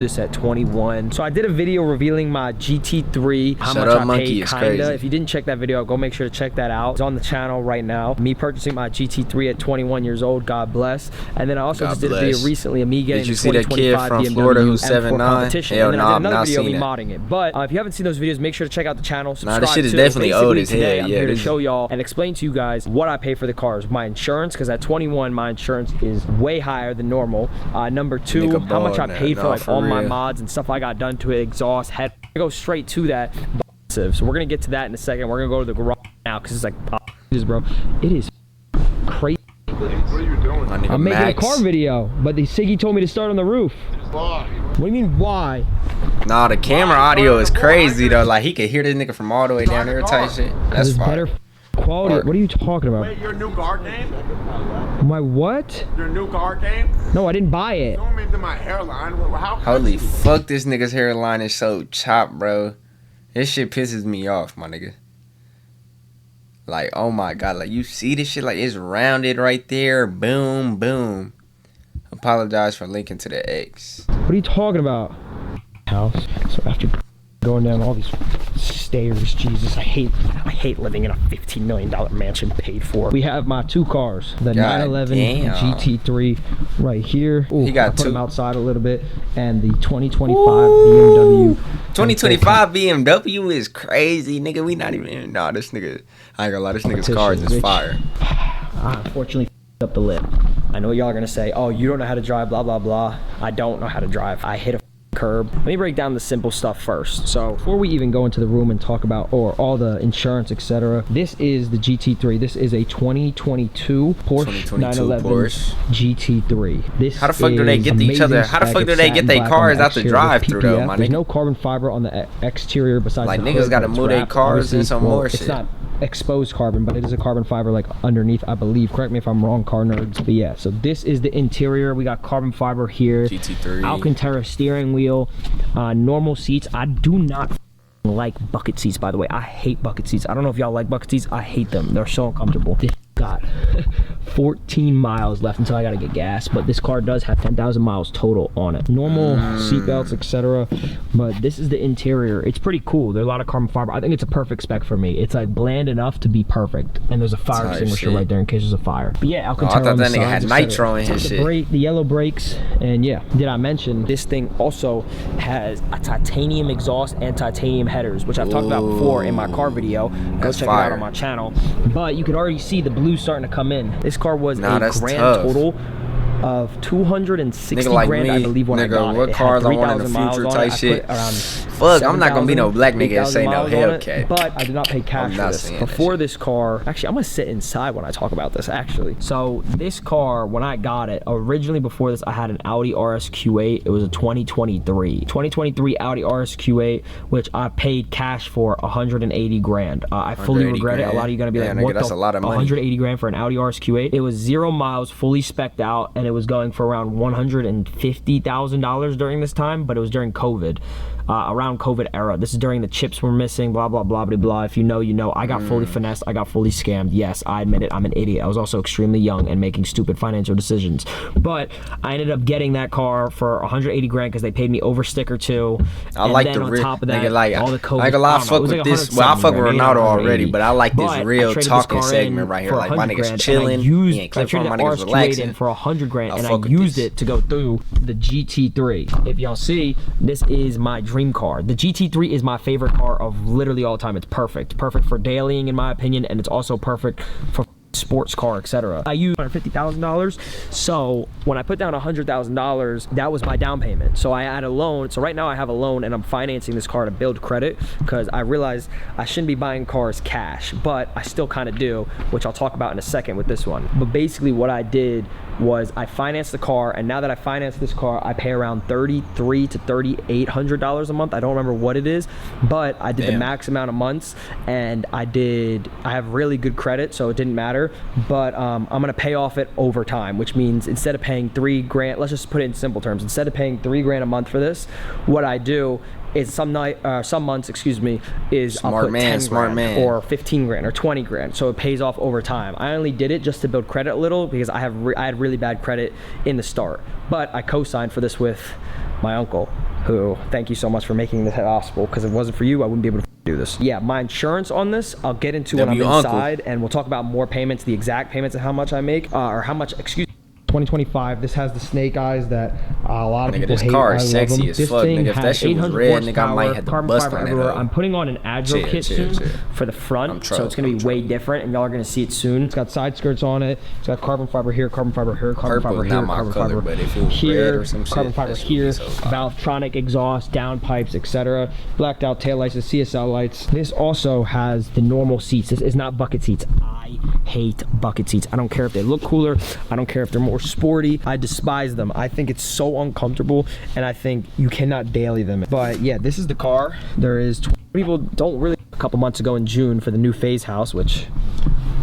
this at 21. So I did a video revealing my GT3, how much I paid, kinda. If you didn't check that video out, go make sure to check that out. It's on the channel right now. Me purchasing my GT3 at 21 years old, God bless. And then I also just did a video recently of me getting the 2025 BMW Florida who's M4 competition. And then I did another video of me it. modding it. But if you haven't seen those videos, make sure to check out the channel. Subscribe this shit is to definitely old as hell. Today, I'm here to this show y'all and explain to you guys what I pay for the cars. My insurance, because at 21, my insurance is way higher than normal. Number two, how much I paid for like all my mods and stuff I got done to it, exhaust, head. I go straight to that. So we're gonna get to that in a second. We're gonna go to the garage now because it's like, bro, it is crazy. What are you doing? I'm making a car video, but the Siggy told me to start on the roof. Why? What do you mean why? Nah, the camera audio is crazy though. Like he could hear this nigga from all the way down there type shit. That's better quality. What are you talking about? Wait, your new car came? My what? Your new car came? No, I didn't buy it. Don't make my hairline. How Holy fuck, this nigga's hairline is so chopped, bro. This shit pisses me off, my nigga. Like, oh my god, like you see this shit, like it's rounded right there. Boom, boom. Apologize for linking to the X. What are you talking about? House. So after going down all these stairs, Jesus, I hate living in a $15 million mansion paid for. We have my two cars, the 911 GT3 right here. Ooh, he got I put two. them outside a little bit, and the 2025 BMW. 2025 BMW is crazy, nigga. We not even. Nah, this nigga. I ain't gonna lie, this nigga's cars is fire. I unfortunately up the lip. I know y'all are gonna say, oh, you don't know how to drive, blah blah blah. I don't know how to drive. I hit a curb. Let me break down the simple stuff first. So before we even go into the room and talk about all the insurance, etc., this is the GT3. This is a 2022 Porsche 911 GT3. This how the fuck do they get each other? How the fuck do they get their cars out the drive through though, my nigga? There's no carbon fiber on the exterior besides like the niggas hood, gotta move their cars and some more shit. It's not exposed carbon, but it is a carbon fiber like underneath, I believe. Correct me if I'm wrong, car nerds. But yeah, so this is the interior. We got carbon fiber here. GT3. Alcantara steering wheel. Normal seats. I do not like bucket seats, by the way. I hate bucket seats. I don't know if y'all like bucket seats. I hate them. They're so uncomfortable. This got 14 miles left until I gotta get gas, but this car does have 10,000 miles total on it. Normal seat belts, etc. But this is the interior. It's pretty cool. There's a lot of carbon fiber. I think it's a perfect spec for me. It's like bland enough to be perfect, and there's a fire extinguisher right there in case there's a fire. But yeah, Alcantara. I thought that nigga had nitro in his shit. The yellow brakes, and yeah. Did I mention this thing also has a titanium exhaust and titanium headers, which I've talked about before in my car video. Go check it out on my channel. But you can already see the blue starting to come in. This car was a grand total of 260 grand, I believe, when I got it. What cars I want in the future type shit. Fuck, I'm not gonna be no black nigga and say no Hellcat. But I did not pay cash for this. Before this car, actually, I'm gonna sit inside when I talk about this, actually. So this car, when I got it, originally before this, I had an Audi RS-Q8. It was a 2023 Audi RS-Q8, which I paid cash for 180 grand. I fully regret it. A lot of you gonna be like, what the, 180 grand for an Audi RS-Q8? It was 0 miles, fully spec'd out, and it was going for around $150,000 during this time, but it was during COVID. Around COVID era. This is during the chips were missing, blah, blah, blah, blah, blah. If you know, you know. I got fully finessed. I got fully scammed. Yes, I admit it. I'm an idiot. I was also extremely young and making stupid financial decisions. But I ended up getting that car for 180 grand because they paid me over sticker too. I like the real, nigga, like, all the COVID. Like a lot of fuck with this. Well, I fuck with Ronaldo already, but I like this real talking segment right here. Like, my niggas chilling. He ain't clip on my niggas relaxing. For 100 grand, and I used it to go through the GT3. If y'all see, this is my dream car. The GT3 is my favorite car of literally all time. It's perfect for dailying, in my opinion, and it's also perfect for sports car, etc. I used $150,000, so when I put down $100,000, that was my down payment. So I had a loan. So right now I have a loan, and I'm financing this car to build credit because I realized I shouldn't be buying cars cash, but I still kind of do, which I'll talk about in a second with this one. But basically what I did was I financed the car, and now that I financed this car, I pay around $3,300 to $3,800 a month. I don't remember what it is, but I did the max amount of months, and I have really good credit, so it didn't matter. But I'm gonna pay off it over time, which means instead of paying 3 grand, let's just put it in simple terms, instead of paying 3 grand a month for this, what I do is some months, excuse me, is I'll put 10 grand or 15 grand or 20 grand, so it pays off over time. I only did it just to build credit a little because I had really bad credit in the start, but I co-signed for this with my uncle. who, thank you so much for making this possible, because if it wasn't for you, I wouldn't be able to do this. Yeah, my insurance on this, I'll get into when I'm W uncle. inside, and we'll talk about more payments, the exact payments and how much I make, or how much, excuse me. 2025. This has the snake eyes that a lot of Nigga, people this hate. car is I love sexy them. as This fuck, thing nigga. If that has shit was 800 red, nigga, I horsepower, might have to carbon bust fiber on that everywhere. hoe. I'm putting on an Agro Chill, kit chill, soon chill. for the front, so trolling, it's gonna be I'm way trolling. different, and y'all are gonna see it soon. It's got side skirts on it. It's got carbon fiber here, carbon fiber here, carbon Purple fiber is here, not my carbon color, fiber but if it was here, red or some shit, carbon fiber that shit would be here, so fire. Valvetronic exhaust, downpipes, etc. Blacked out taillights, the CSL lights. This also has the normal seats. This is not bucket seats. I hate bucket seats. I don't care if they look cooler. I don't care if they're more sporty. I despise them. I think it's so uncomfortable, and I think you cannot daily them. But yeah, this is the car. There is people don't really. A couple months ago in June for the new Phase house, which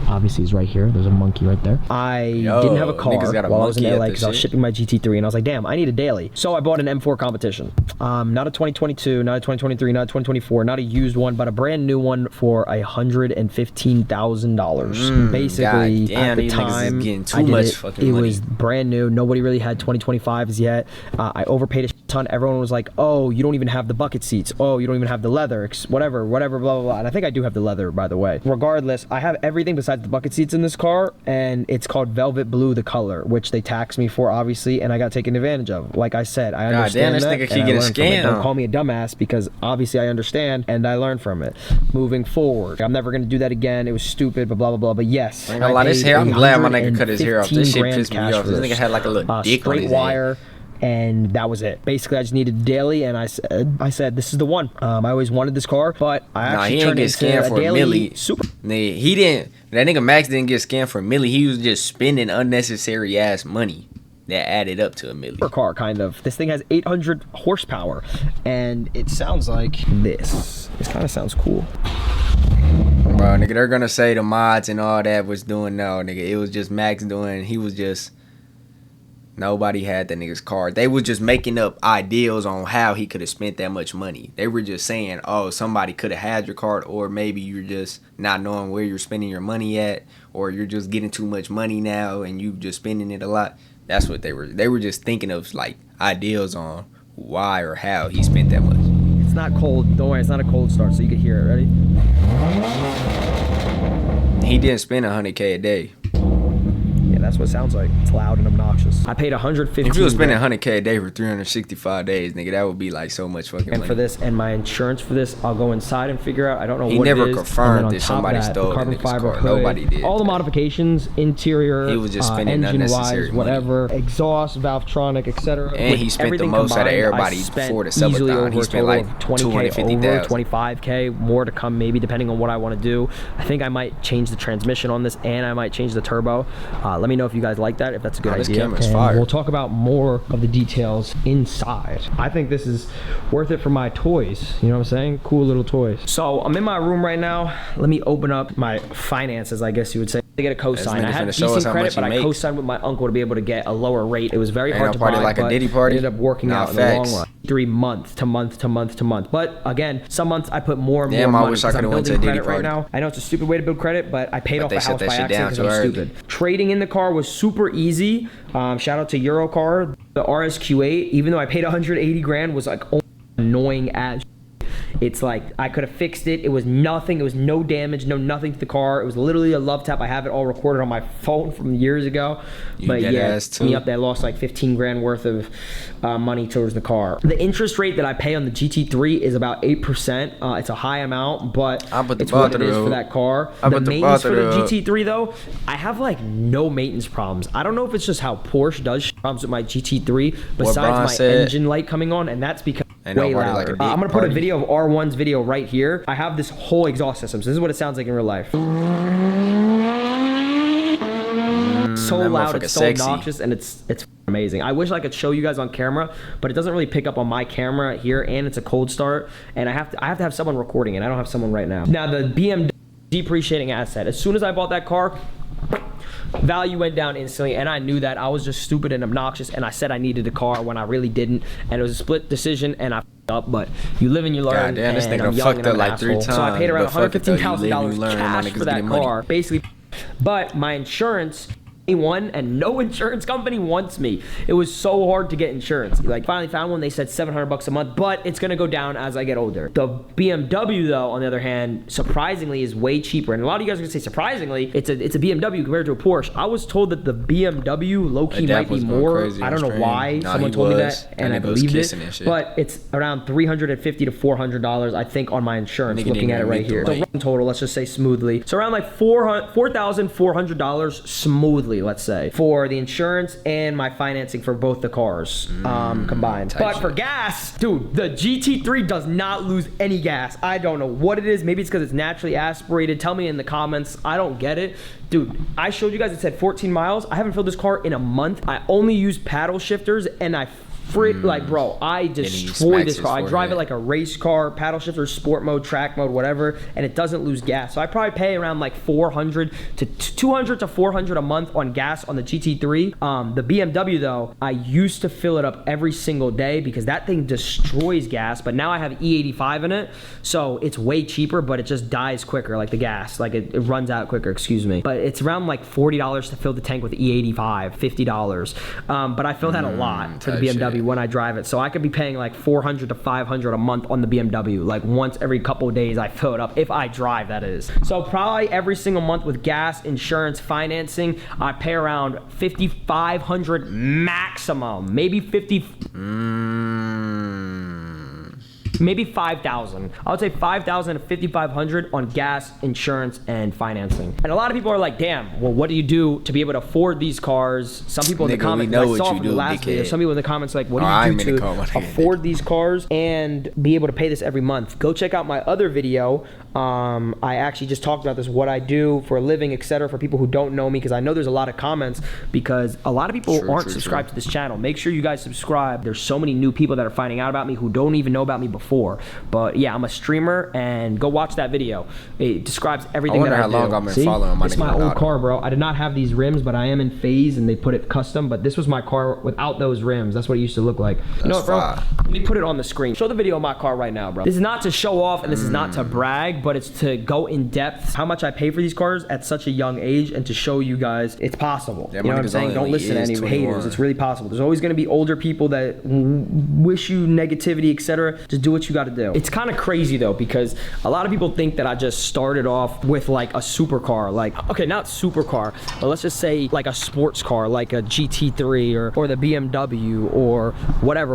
obviously is right here. There's a monkey right there. I didn't have a car niggas got a while I was in monkey at LA this because I was shit. shipping my GT3, and I was like, damn, I need a daily. So I bought an M4 competition. Not a 2022, not a 2023, not a 2024, not a used one, but a brand new one for $115,000. Basically, God damn, at the these niggas is time, getting too I did much it. fucking It money. was brand new. Nobody really had 2025s yet. I overpaid a ton. Everyone was like, oh, you don't even have the bucket seats. Oh, you don't even have the leather, whatever, blah, blah, blah. And I think I do have the leather, by the way. Regardless, I have everything besides the bucket seats in this car, and it's called Velvet Blue, the color, which they taxed me for, obviously, and I got taken advantage of. Like I said, I damn, understand this that, nigga and keep I getting learned from it. scammed. Don't call me a dumbass, because obviously I understand, and I learned from it. Moving forward, I'm never going to do that again. It was stupid, but blah, blah, blah. But yes, I ain't gonna lie, this paid hair, I'm glad my nigga cut his hair off. This shit $115,000 pissed me cash off. for This nigga had like a little dick on straight his wire. head. And that was it. Basically, I just needed daily, and I said, this is the one. I always wanted this car, but I Nah, actually he ain't turned get it into scammed a for a daily milli. super. Nigga, he didn't. That nigga Max didn't get scammed for a milli. He was just spending unnecessary ass money that added up to a milli. Car, kind of. This thing has 800 horsepower, and it sounds like this. This kind of sounds cool. Bro, nigga, they're gonna say the mods and all that was doing no, nigga. It was just Max doing. He was just. Nobody had that nigga's car. They was just making up ideals on how he could have spent that much money. They were just saying, oh, somebody could have had your card, or maybe you're just not knowing where you're spending your money at, or you're just getting too much money now and you just spending it a lot. That's what they were. They were just thinking of like ideals on why or how he spent that much. It's not cold. Don't worry, it's not a cold start, so you can hear it. Ready? He didn't spend 100K a day. Yeah, that's what it sounds like. It's loud and obnoxious. I paid 115. If you were spending 100K a day for 365 days, nigga, that would be like so much fucking And money. for this, and my insurance for this, I'll go inside and figure out. I don't know He what never it is. confirmed And then on that top of somebody that, stole the carbon the nigga's fiber car. hood, Nobody did. all the modifications, interior, He was just spending unnecessary engine-wise, money. whatever, exhaust, Valvetronic, etc. And he spent the most out of everybody before the subathon. He spent like 20K 250,000. over, 25K, more to come maybe, depending on what I want to do. I think I might change the transmission on this, and I might change the turbo. Let me know if you guys like that, if that's a good Oh, this idea. camera's And fire. we'll talk about more of the details inside. I think this is worth it for my toys. You know what I'm saying? Cool little toys. So I'm in my room right now. Let me open up my finances, I guess you would say. To get a cosign. nigga I had finna show us decent how credit, much he but I make. co-signed with my uncle to be able to get a lower rate. It was very Ain't hard no to party buy, like a but Diddy party? it ended up working Nah, out in the long facts. run. 3 month to month to month to month. But again, some months I put more and Damn, more I money wish I because I'm could've went to building a Diddy credit right party. now. I know it's a stupid way to build credit, but I paid off they the shut house that by shit down accident because too I'm early. stupid. Trading in the car was super easy. Shout out to Eurocar. The RSQ8, even though I paid 180 grand, was like annoying as. It's like I could have fixed it. It was nothing. It was no damage, no nothing to the car. It was literally a love tap. I have it all recorded on my phone from years ago. You But dead yeah, ass too? me up. They lost like 15 grand worth of money towards the car. The interest rate that I pay on the GT3 is about 8%. It's a high amount, but I put the it's what it bottle is for up. that car. I The put the maintenance for the bottle up. GT3 though, I have like no maintenance problems. I don't know if it's just how Porsche does problems with my GT3 besides Bron my said. engine light coming on, and that's because Ain't way nobody louder. like a big I'm gonna put a party. video of R1's video right here. I have this whole exhaust system, so this is what it sounds like in real life. So that loud, motherfucker it's so sexy. obnoxious, and it's amazing. I wish I could show you guys on camera, but it doesn't really pick up on my camera here, and it's a cold start, and I have to have someone recording it. I don't have someone right now. Now the BMW depreciating asset. As soon as I bought that car, value went down instantly, and I knew that. I was just stupid and obnoxious, and I said I needed a car when I really didn't, and it was a split decision, and I f***ed up, but you live and you learn. God damn, this and nigga I'm done young fucked and I'm up an like 3 asshole. So I paid times, around but fuck it though, you live and $115,000 you learn, my cash niggas for that getting money. car, basically. But my insurance one and no insurance company wants me. It was so hard to get insurance. Like finally found one, they said $700 a month, but it's gonna go down as I get older. The BMW though, on the other hand, surprisingly is way cheaper. And a lot of you guys are gonna say surprisingly, it's a BMW compared to a Porsche. I was told that the BMW low-key might be more. I don't know why someone told me that and I believed it. But it's around $350 to $400, I think, on my insurance, looking at it right here. So total, let's just say smoothly. So around like $4,400 smoothly, let's say, for the insurance and my financing for both the cars combined. But for gas, dude, the GT3 does not lose any gas. I don't know what it is. Maybe it's because it's naturally aspirated. Tell me in the comments. I don't get it. Dude, I showed you guys it said 14 miles. I haven't filled this car in a month. I only use paddle shifters and I like, bro, I destroy this car. I drive it like a race car, paddle shifter, sport mode, track mode, whatever, and it doesn't lose gas. So I probably pay around like $200 to $400 a month on gas on the GT3. The BMW though, I used to fill it up every single day because that thing destroys gas, but now I have E85 in it, so it's way cheaper, but it just dies quicker, like the gas, like it runs out quicker, excuse me. But it's around like $40 to fill the tank with E85, $50. But I fill that a lot for the BMW when I drive it, so I could be paying like $400 to $500 a month on the BMW, like once every couple of days I fill it up, if I drive, that is. So probably every single month with gas, insurance, financing, I pay around $5,500 maximum, maybe maybe $5,000. I would say $5,000 to $5,500 on gas, insurance, and financing. And a lot of people are like, damn, well, what do you do to be able to afford these cars? Some people in the comments, I saw from the last video, some people in the comments like, what do you do to afford these cars and be able to pay this every month? Go check out my other video. I actually just talked about this, what I do for a living, etc., for people who don't know me, because I know there's a lot of comments because a lot of people aren't subscribed to this channel. Make sure you guys subscribe. There's so many new people that are finding out about me who don't even know about me before. But yeah, I'm a streamer, and go watch that video. It describes everything that I do. I wonder how long I've been following. It's my old car, bro. I did not have these rims, but I am in phase, and they put it custom. But this was my car without those rims. That's what it used to look like. You know what, bro? Let me put it on the screen. Show the video of my car right now, bro. This is not to show off, and this is not to brag, but it's to go in depth how much I pay for these cars at such a young age, and to show you guys it's possible. You know what I'm saying? Don't listen to any haters. It's really possible. There's always going to be older people that wish you negativity, etc. Just do what you got to do. It's kind of crazy though, because a lot of people think that I just started off with like a supercar, like, okay, not supercar, but let's just say like a sports car, like a GT3 or the BMW or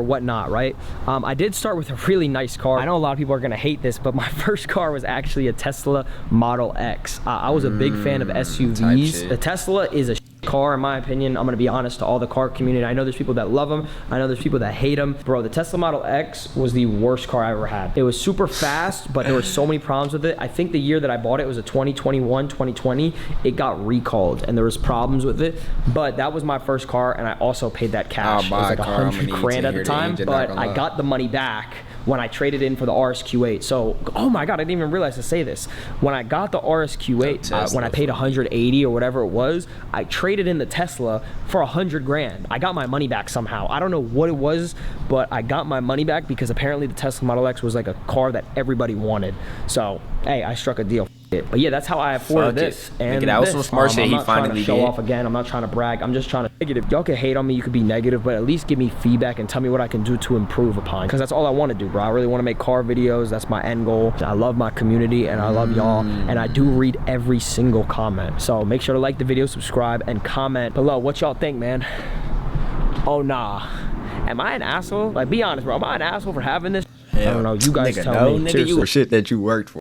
whatnot, right? I did start with a really nice car. I know a lot of people are gonna hate this, but my first car was actually a Tesla Model X. I was a big fan of SUVs. The Tesla is a car, in my opinion. I'm gonna be honest to all the car community. I know there's people that love them. I know there's people that hate them. Bro, the Tesla Model X was the worst car I ever had. It was super fast, but there were so many problems with it. I think the year that I bought it was a 2021, 2020. It got recalled and there was problems with it. But that was my first car, and I also paid that cash. It was like 100 grand at the time, but I got the money back when I traded in for the RSQ8. So, oh my God, I didn't even realize to say this. When I got the RSQ8, when I paid 180 or whatever it was, I traded in the Tesla for 100 grand. I got my money back somehow. I don't know what it was, but I got my money back because apparently the Tesla Model X was like a car that everybody wanted. So, hey, I struck a deal. But yeah, that's how I afforded this. And that was some smart shit he finally did. I'm not trying to show off again. I'm not trying to brag. I'm just trying to negative. Y'all can hate on me. You could be negative, but at least give me feedback and tell me what I can do to improve upon. Because that's all I want to do, bro. I really want to make car videos. That's my end goal. I love my community and I love y'all. And I do read every single comment. So make sure to like the video, subscribe, and comment below what y'all think, man. Oh, nah. Am I an asshole? Like, be honest, bro. Am I an asshole for having this? I don't know. You guys tell me. Nigga, you shit that you worked for.